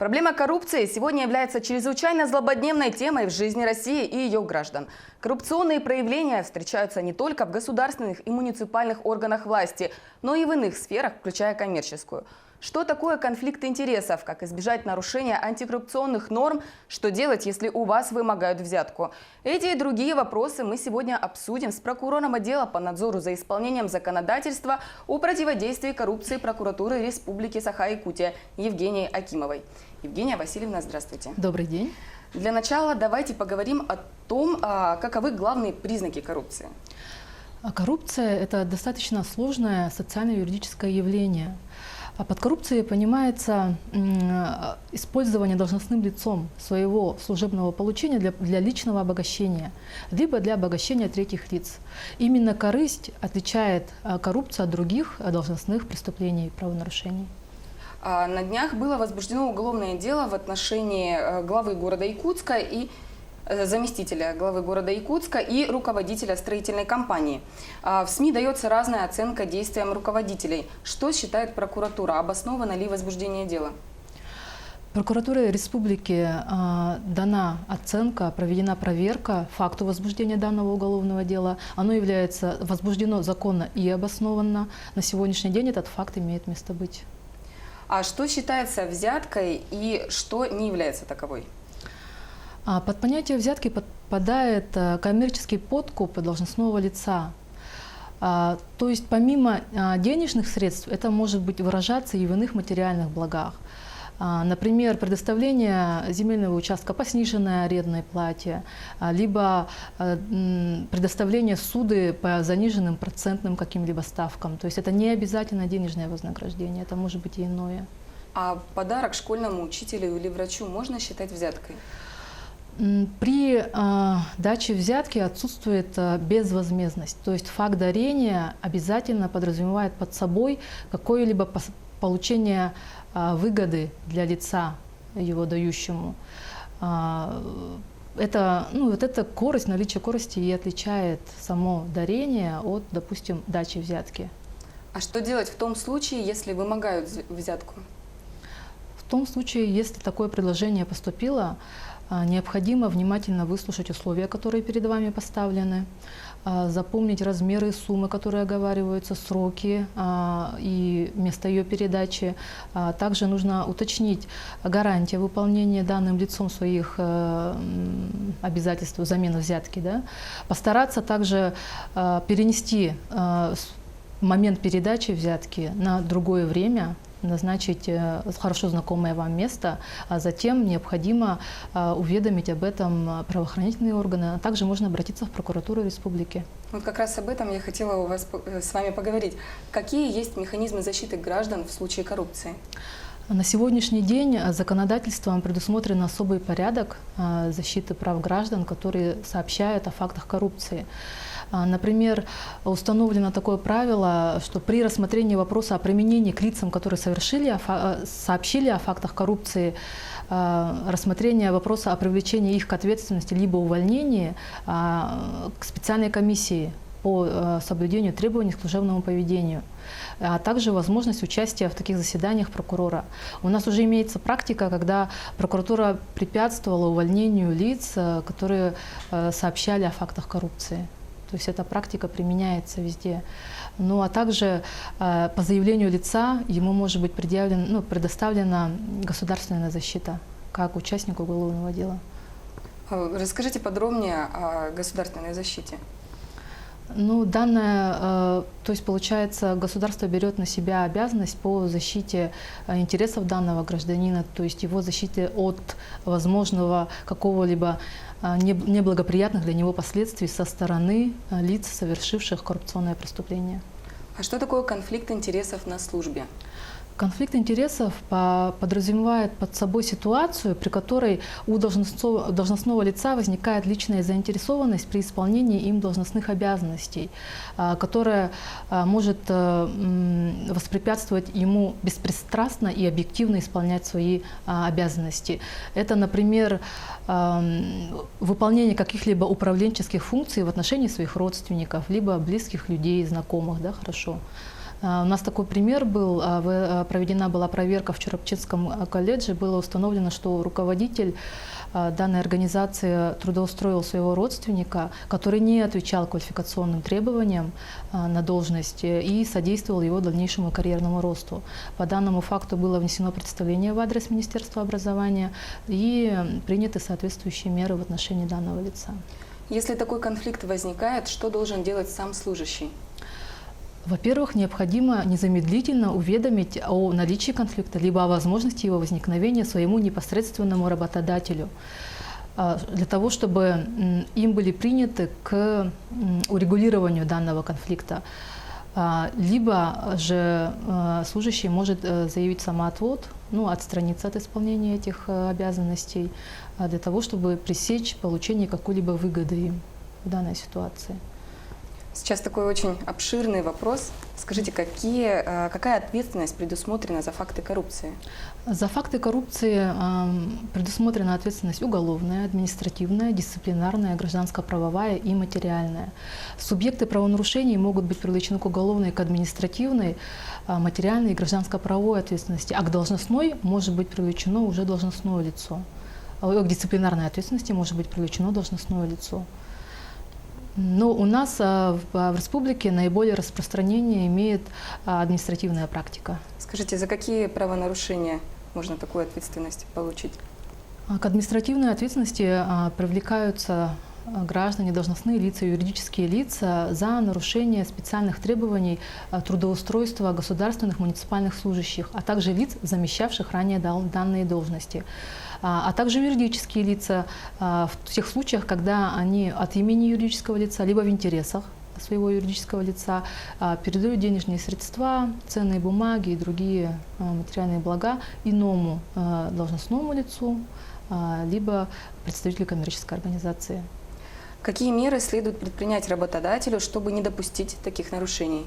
Проблема коррупции сегодня является чрезвычайно злободневной темой в жизни России и ее граждан. Коррупционные проявления встречаются не только в государственных и муниципальных органах власти, но и в иных сферах, включая коммерческую. Что такое конфликт интересов? Как избежать нарушения антикоррупционных норм? Что делать, если у вас вымогают взятку? Эти и другие вопросы мы сегодня обсудим с прокурором отдела по надзору за исполнением законодательства о противодействии коррупции прокуратуры Республики Саха-Якутия Евгенией Акимовой. Евгения Васильевна, здравствуйте. Добрый день. Для начала давайте поговорим о том, каковы главные признаки коррупции. Коррупция – это достаточно сложное социально-юридическое явление. А под коррупцией понимается использование должностным лицом своего служебного получения для личного обогащения, либо для обогащения третьих лиц. Именно корысть отличает коррупцию от других должностных преступлений и правонарушений. На днях было возбуждено уголовное дело в отношении главы города Якутска и заместителя главы города Якутска и руководителя строительной компании. В СМИ дается разная оценка действиям руководителей. Что считает прокуратура? Обосновано ли возбуждение дела? Прокуратуре республики дана оценка, проведена проверка факту возбуждения данного уголовного дела. Оно является возбуждено законно и обоснованно. На сегодняшний день этот факт имеет место быть. А что считается взяткой и что не является таковой? Под понятие взятки подпадает коммерческий подкуп должностного лица. То есть помимо денежных средств это может выражаться и в иных материальных благах. Например, предоставление земельного участка по сниженной арендной плате, либо предоставление суды по заниженным процентным каким-либо ставкам. То есть это не обязательно денежное вознаграждение, это может быть и иное. А подарок школьному учителю или врачу можно считать взяткой? При даче взятки отсутствует безвозмездность, то есть факт дарения обязательно подразумевает под собой какое-либо получение выгоды для лица, его дающему. Эта корость, наличие корости и отличает само дарение от, допустим, дачи взятки. А что делать в том случае, если вымогают взятку? В том случае, если такое предложение поступило, необходимо внимательно выслушать условия, которые перед вами поставлены, запомнить размеры и суммы, которые оговариваются, сроки и место ее передачи. Также нужно уточнить гарантию выполнения данным лицом своих обязательств, замены взятки. Да? Постараться также перенести момент передачи взятки на другое время, назначить хорошо знакомое вам место, а затем необходимо уведомить об этом правоохранительные органы, а также можно обратиться в прокуратуру республики. Вот как раз об этом я хотела с вами поговорить. Какие есть механизмы защиты граждан в случае коррупции? На сегодняшний день законодательством предусмотрен особый порядок защиты прав граждан, которые сообщают о фактах коррупции. Например, установлено такое правило, что при рассмотрении вопроса о применении к лицам, которые сообщили о фактах коррупции, рассмотрение вопроса о привлечении их к ответственности либо увольнении к специальной комиссии по соблюдению требований к служебному поведению, а также возможность участия в таких заседаниях прокурора. У нас уже имеется практика, когда прокуратура препятствовала увольнению лиц, которые сообщали о фактах коррупции. То есть эта практика применяется везде. Ну а также по заявлению лица ему может быть предоставлена государственная защита как участнику уголовного дела. Расскажите подробнее о государственной защите. То есть получается, государство берет на себя обязанность по защите интересов данного гражданина, то есть его защите от возможного какого-либо неблагоприятных для него последствий со стороны лиц, совершивших коррупционное преступление. А что такое конфликт интересов на службе? Конфликт интересов подразумевает под собой ситуацию, при которой у должностного лица возникает личная заинтересованность при исполнении им должностных обязанностей, которая может воспрепятствовать ему беспристрастно и объективно исполнять свои обязанности. Это, например, выполнение каких-либо управленческих функций в отношении своих родственников, либо близких людей, знакомых, да, хорошо. У нас такой пример был, проведена была проверка в Чурапчинском колледже, было установлено, что руководитель данной организации трудоустроил своего родственника, который не отвечал квалификационным требованиям на должность и содействовал его дальнейшему карьерному росту. По данному факту было внесено представление в адрес Министерства образования и приняты соответствующие меры в отношении данного лица. Если такой конфликт возникает, что должен делать сам служащий? Во-первых, необходимо незамедлительно уведомить о наличии конфликта, либо о возможности его возникновения своему непосредственному работодателю, для того, чтобы им были приняты к урегулированию данного конфликта. Либо же служащий может заявить самоотвод, отстраниться от исполнения этих обязанностей, для того, чтобы пресечь получение какой-либо выгоды им в данной ситуации. Сейчас такой очень обширный вопрос. Скажите, какая ответственность предусмотрена за факты коррупции? За факты коррупции предусмотрена ответственность уголовная, административная, дисциплинарная, гражданско-правовая и материальная. Субъекты правонарушений могут быть привлечены к уголовной, к административной, материальной и гражданско-правовой ответственности, а к должностной может быть привлечено уже должностное лицо. К дисциплинарной ответственности может быть привлечено должностное лицо. Но у нас в республике наиболее распространение имеет административная практика. Скажите, за какие правонарушения можно такую ответственность получить? К административной ответственности привлекаются граждане, должностные лица, юридические лица за нарушение специальных требований трудоустройства государственных муниципальных служащих, а также лиц, замещавших ранее данные должности. А также юридические лица в тех случаях, когда они от имени юридического лица, либо в интересах своего юридического лица передают денежные средства, ценные бумаги и другие материальные блага иному должностному лицу, либо представителю коммерческой организации. Какие меры следует предпринять работодателю, чтобы не допустить таких нарушений?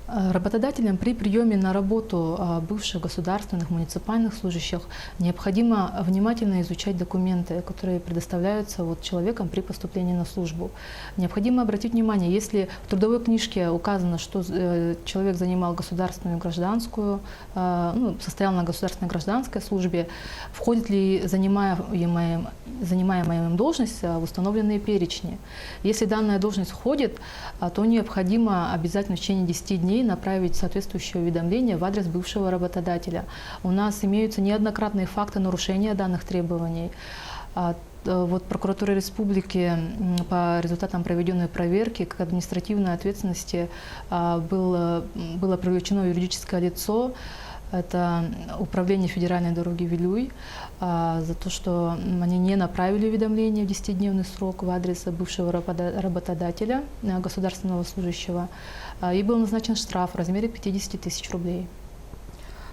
Работодателям при приеме на работу бывших государственных, муниципальных служащих необходимо внимательно изучать документы, которые предоставляются человеком при поступлении на службу. Необходимо обратить внимание, если в трудовой книжке указано, что человек занимал государственную гражданскую, состоял на государственной гражданской службе, входит ли занимаемая им должность в установленные перечни. Если данная должность входит, то необходимо обязательно в течение 10 дней направить соответствующее уведомление в адрес бывшего работодателя. У нас имеются неоднократные факты нарушения данных требований. Прокуратура республики по результатам проведенной проверки к административной ответственности было привлечено юридическое лицо. Это управление федеральной дороги Вилюй за то, что они не направили уведомление в 10-дневный срок в адрес бывшего работодателя, государственного служащего, и был назначен штраф в размере 50 тысяч рублей.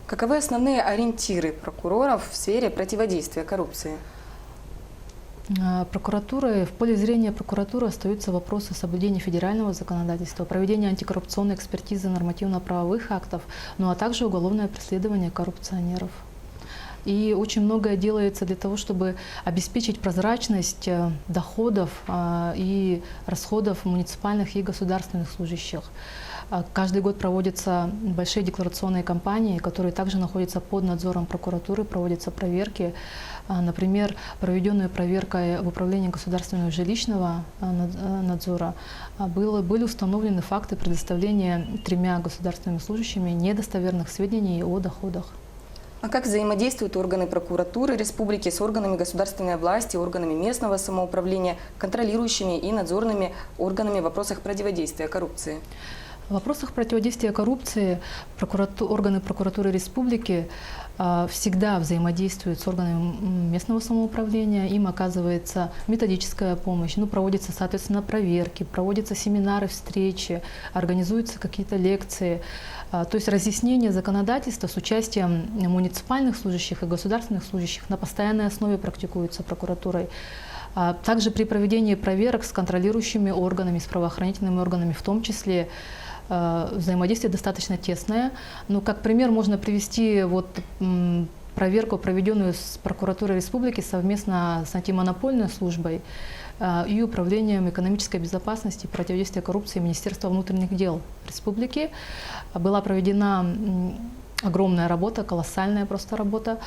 Каковы основные ориентиры прокуроров в сфере противодействия коррупции? В поле зрения прокуратуры остаются вопросы соблюдения федерального законодательства, проведения антикоррупционной экспертизы нормативно-правовых актов, а также уголовное преследование коррупционеров. И очень многое делается для того, чтобы обеспечить прозрачность доходов и расходов муниципальных и государственных служащих. Каждый год проводятся большие декларационные кампании, которые также находятся под надзором прокуратуры, проводятся проверки. Например, проведенная проверка в управлении государственного жилищного надзора были установлены факты предоставления 3 государственными служащими недостоверных сведений о доходах. А как взаимодействуют органы прокуратуры республики с органами государственной власти, органами местного самоуправления, контролирующими и надзорными органами в вопросах противодействия коррупции? В вопросах противодействия коррупции органы прокуратуры республики всегда взаимодействуют с органами местного самоуправления, им оказывается методическая помощь, проводятся, соответственно, проверки, проводятся семинары, встречи, организуются какие-то лекции. То есть разъяснение законодательства с участием муниципальных служащих и государственных служащих на постоянной основе практикуется прокуратурой. Также при проведении проверок с контролирующими органами, с правоохранительными органами в том числе, взаимодействие достаточно тесное. Как пример можно привести проверку, проведенную с прокуратурой республики совместно с антимонопольной службой. и Управлением экономической безопасности и противодействия коррупции Министерства внутренних дел Республики. Была проведена огромная работа, колоссальная просто работа.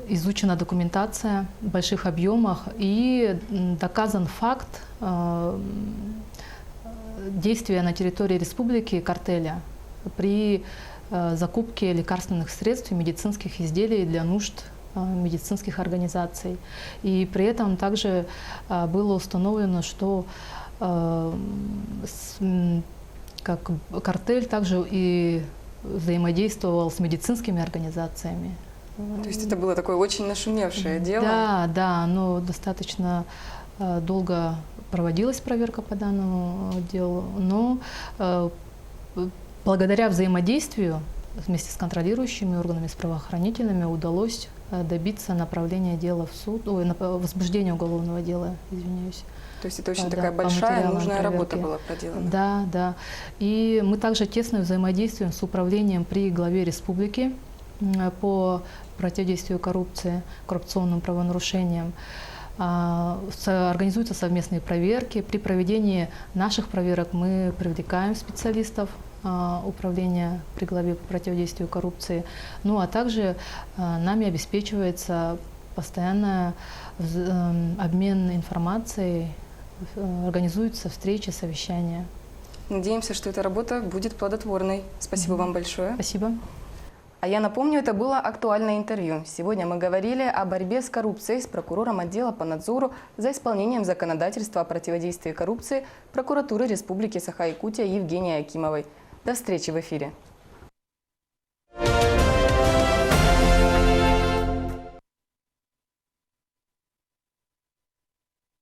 Изучена документация в больших объемах и доказан факт действия на территории республики картеля при закупке лекарственных средств и медицинских изделий для нужд медицинских организаций. И при этом также было установлено, что как картель также и взаимодействовал с медицинскими организациями. То есть это было такое очень нашумевшее дело? Да, да, оно достаточно долго проводилась проверка по данному делу, но благодаря взаимодействию вместе с контролирующими органами, с правоохранительными удалось добиться направления дела в суд, возбуждения уголовного дела, извиняюсь. То есть это очень Да, такая по большая, материалам нужная работа проверки. была проделана? Да, да. И мы также тесно взаимодействуем с управлением при главе республики по противодействию коррупции, коррупционным правонарушениям. Организуются совместные проверки. При проведении наших проверок мы привлекаем специалистов управления при главе по противодействию коррупции. Ну а также нами обеспечивается постоянный обмен информацией, организуются встречи, совещания. Надеемся, что эта работа будет плодотворной. Спасибо вам большое. Спасибо. А я напомню, это было актуальное интервью. Сегодня мы говорили о борьбе с коррупцией с прокурором отдела по надзору за исполнением законодательства о противодействии коррупции прокуратуры Республики Саха-Якутия Евгенией Акимовой. До встречи в эфире.